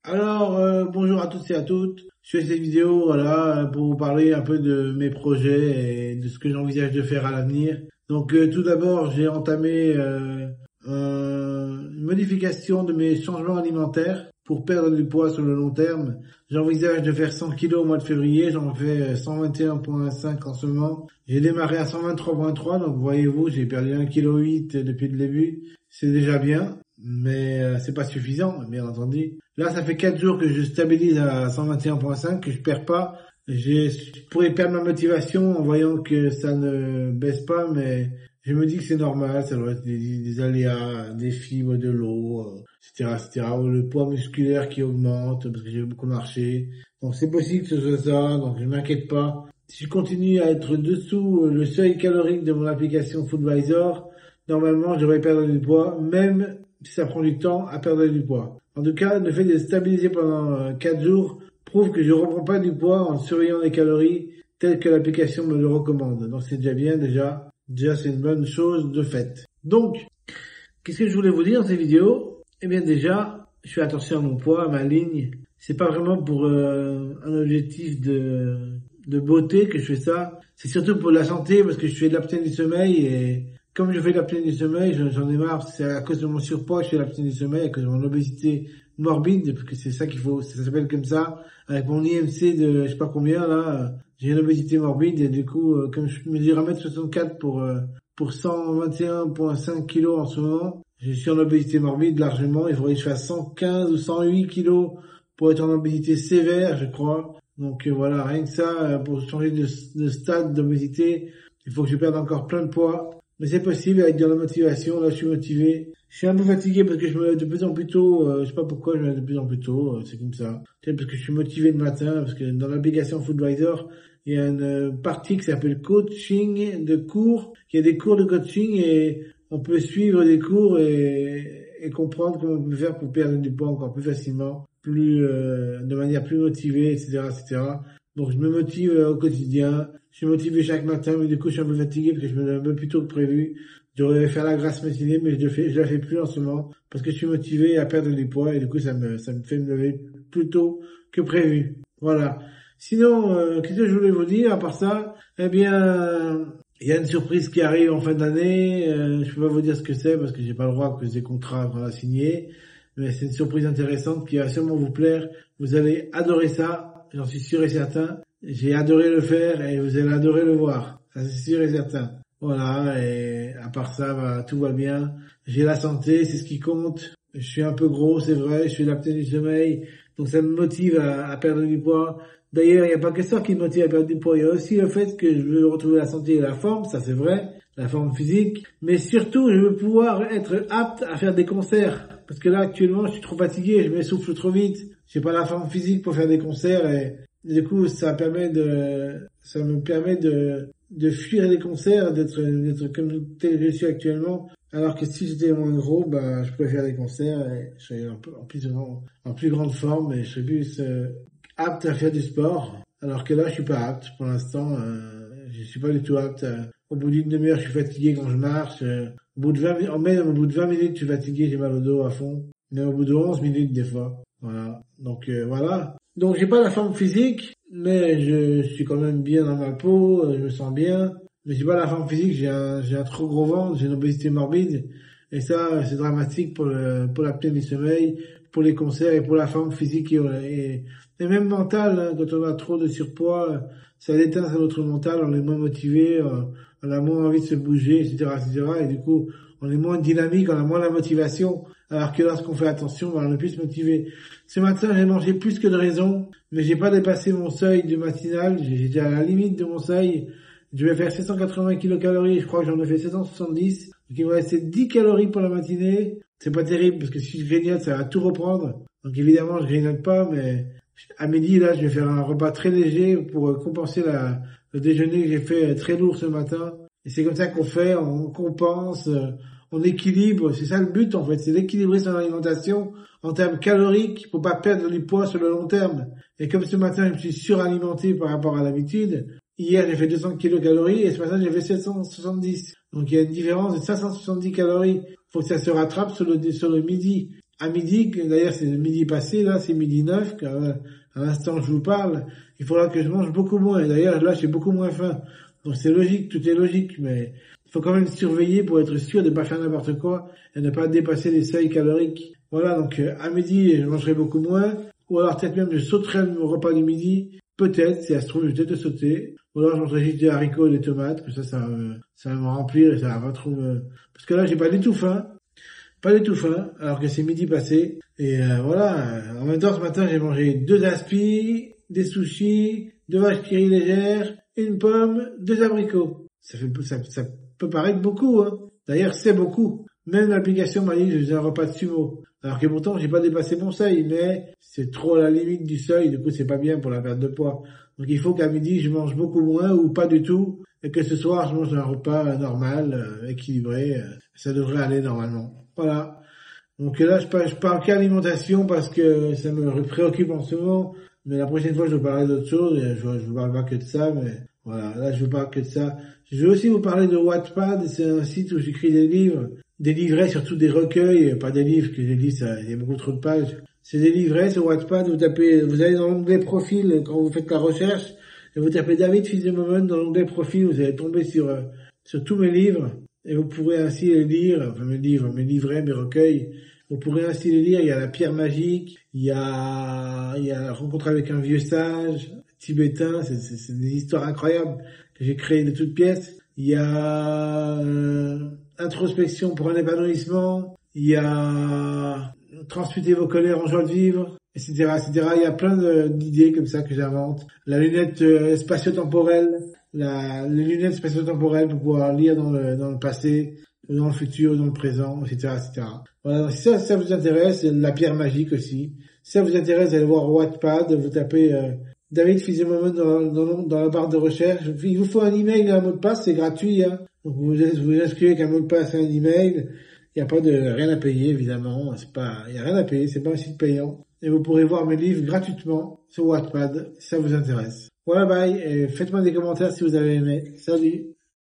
Bonjour à tous et à toutes. Je fais cette vidéo, voilà, pour vous parler un peu de mes projets et de ce que j'envisage de faire à l'avenir. Tout d'abord, j'ai entamé une modification de mes changements alimentaires pour perdre du poids sur le long terme. J'envisage de faire 100 kilos au mois de février. J'en fais 121,5 en ce moment. J'ai démarré à 123,3, donc voyez-vous, j'ai perdu 1,8 kg depuis le début. C'est déjà bien, mais c'est pas suffisant, bien entendu. Là, ça fait 4 jours que je stabilise à 121,5, que je perds pas. Je pourrais perdre ma motivation en voyant que ça ne baisse pas, mais je me dis que c'est normal, ça doit être des aléas, des fibres de l'eau, etc., etc., ou le poids musculaire qui augmente parce que j'ai beaucoup marché. Donc c'est possible que ce soit ça, donc je m'inquiète pas. Si je continue à être dessous le seuil calorique de mon application Foodvisor, normalement je devrais perdre du poids, même si ça prend du temps à perdre du poids. En tout cas, le fait de stabiliser pendant 4 jours prouve que je ne reprends pas du poids en surveillant les calories telles que l'application me le recommande. Donc c'est déjà bien, déjà c'est une bonne chose de fait. Donc, qu'est-ce que je voulais vous dire dans cette vidéo? Eh bien déjà, je fais attention à mon poids, à ma ligne. C'est pas vraiment pour un objectif de beauté que je fais ça. C'est surtout pour la santé parce que je fais de l'apnée du sommeil et comme je fais de l'apnée du sommeil, j'en ai marre. C'est à cause de mon surpoids que je fais de l'apnée du sommeil, à cause de mon obésité morbide, parce que c'est ça qu'il faut, ça s'appelle comme ça. Avec mon IMC de je sais pas combien là, j'ai une obésité morbide et du coup, comme je mesure 1m64 pour 121,5 kilos en ce moment, je suis en obésité morbide largement. Il faudrait que je fasse 115 ou 108 kilos pour être en obésité sévère, je crois. Voilà, rien que ça, pour changer de stade d'obésité, il faut que je perde encore plein de poids. Mais c'est possible avec de la motivation. Là, je suis motivé. Je suis un peu fatigué parce que je me lève de plus en plus tôt. Je sais pas pourquoi je me lève de plus en plus tôt. C'est comme ça. Peut-être parce que je suis motivé le matin. Parce que dans l'application Foodvisor, il y a une partie qui s'appelle coaching de cours. Il y a des cours de coaching et on peut suivre des cours et comprendre comment on peut faire pour perdre du poids encore plus facilement, de manière plus motivée, etc., etc. Donc je me motive au quotidien. Je suis motivé chaque matin, mais du coup je suis un peu fatigué parce que je me lève un peu plus tôt que prévu. Je devrais faire la grasse matinée, mais je la fais plus en ce moment parce que je suis motivé à perdre du poids et du coup ça me fait me lever plus tôt que prévu. Voilà. Sinon, qu'est-ce que je voulais vous dire à part ça? Eh bien, il y a une surprise qui arrive en fin d'année. Je peux pas vous dire ce que c'est parce que j'ai pas le droit que des contrats qu'on a signés. Mais c'est une surprise intéressante qui va sûrement vous plaire. Vous allez adorer ça, j'en suis sûr et certain. J'ai adoré le faire et vous allez adorer le voir. Ça c'est sûr et certain. Voilà, et à part ça, tout va bien. J'ai la santé, c'est ce qui compte. Je suis un peu gros, c'est vrai, je fais de l'apnée du sommeil, donc ça me motive à perdre du poids. D'ailleurs, il n'y a pas que ça qui me motive à perdre du poids, il y a aussi le fait que je veux retrouver la santé et la forme, ça c'est vrai, la forme physique, mais surtout je veux pouvoir être apte à faire des concerts. Parce que là actuellement je suis trop fatigué, je m'essouffle trop vite, j'ai pas la forme physique pour faire des concerts et du coup ça me permet de fuir les concerts, d'être comme tel que je suis actuellement. Alors que si j'étais moins gros, je pourrais faire des concerts et je serais en plus grande forme et je serais plus apte à faire du sport. Alors que là, je suis pas apte. Pour l'instant, je suis pas du tout apte. Au bout d'une demi-heure, je suis fatigué quand je marche. Au bout de 20 minutes, même au bout de 20 minutes, je suis fatigué, j'ai mal au dos à fond. Mais au bout de 11 minutes, des fois. Voilà. Voilà. Donc, j'ai pas la forme physique, mais je suis quand même bien dans ma peau, je me sens bien. Mais j'ai pas la forme physique, j'ai un trop gros ventre, j'ai une obésité morbide. Et ça, c'est dramatique pour l'apnée du sommeil, pour les concerts et pour la forme physique et même mentale, hein. Quand on a trop de surpoids, ça déteint sur notre mental, on est moins motivé, on a moins envie de se bouger, etc., etc. Et du coup, on est moins dynamique, on a moins la motivation. Alors que lorsqu'on fait attention, on est plus motivé. Ce matin, j'ai mangé plus que de raison, mais j'ai pas dépassé mon seuil du matinal. J'étais à la limite de mon seuil. Je vais faire 780 kilocalories, je crois que j'en ai fait 770. Donc il me restait 10 calories pour la matinée. C'est pas terrible parce que si je grignote, ça va tout reprendre. Donc évidemment, je grignote pas, mais à midi, là, je vais faire un repas très léger pour compenser le déjeuner que j'ai fait très lourd ce matin. Et c'est comme ça qu'on fait, on compense, on équilibre. C'est ça le but en fait, c'est d'équilibrer son alimentation en termes caloriques pour pas perdre du poids sur le long terme. Et comme ce matin, je me suis suralimenté par rapport à l'habitude, hier j'ai fait 200 kilocalories et ce matin j'ai fait 770. Donc il y a une différence de 570 calories. Faut que ça se rattrape sur le midi. à midi, d'ailleurs c'est le midi passé, là c'est midi 9, à l'instant je vous parle, il faudra que je mange beaucoup moins. Et d'ailleurs là j'ai beaucoup moins faim. Donc c'est logique, tout est logique, mais il faut quand même surveiller pour être sûr de ne pas faire n'importe quoi et ne pas dépasser les seuils caloriques. Voilà, donc à midi je mangerai beaucoup moins, ou alors peut-être même je sauterai le repas du midi, peut-être, si ça se trouve je vais peut-être sauter, ou alors je mangerai juste des haricots et des tomates, comme ça va me remplir et ça va pas trop parce que là j'ai pas du tout faim. Pas du tout faim, alors que c'est midi passé. Et voilà, en même temps ce matin j'ai mangé 2 aspi, des sushis, 2 vaches qui rient légères, une pomme, 2 abricots. Ça peut paraître beaucoup, hein. D'ailleurs c'est beaucoup. Même l'application m'a dit que je faisais un repas de sumo. Alors que pourtant j'ai pas dépassé mon seuil, mais c'est trop à la limite du seuil, du coup c'est pas bien pour la perte de poids. Donc il faut qu'à midi je mange beaucoup moins ou pas du tout, et que ce soir je mange un repas normal, équilibré. Ça devrait aller normalement. Voilà. Donc là, je parle qu'alimentation parce que ça me préoccupe en ce moment. Mais la prochaine fois, je vais parler d'autre chose. Et je vous parle pas que de ça, mais voilà. Là, je vous parle que de ça. Je vais aussi vous parler de Wattpad. C'est un site où j'écris des livres, des livrets, surtout des recueils, pas des livres que j'ai dit, il y a beaucoup trop de pages. C'est des livrets sur Wattpad. Vous allez dans l'onglet profil quand vous faites la recherche et vous tapez David Fils-de-Momon dans l'onglet profil. Vous allez tomber sur tous mes livres. Et vous pourrez ainsi les lire, enfin mes livrets, mes recueils, vous pourrez ainsi les lire. Il y a la pierre magique, il y a la rencontre avec un vieux sage tibétain, c'est des histoires incroyables que j'ai créées de toutes pièces. Il y a introspection pour un épanouissement, il y a transmuter vos colères en joie de vivre, etc., etc. Il y a plein d'idées comme ça que j'invente. La lunette spatio-temporelle, les lunettes spatio-temporelles pour pouvoir lire dans le passé, dans le futur, dans le présent, etc., etc. Voilà, si ça vous intéresse, la pierre magique aussi. Si ça vous intéresse, allez voir Wattpad, vous tapez David Fils-de-Momon dans la barre de recherche. Il vous faut un email et un mot de passe, c'est gratuit, hein. Donc vous inscrivez avec un mot de passe et un email. Il n'y a pas rien à payer, évidemment. Il y a rien à payer, c'est pas un site payant. Et vous pourrez voir mes livres gratuitement sur Wattpad, si ça vous intéresse. Voilà, bye, et faites-moi des commentaires si vous avez aimé. Salut!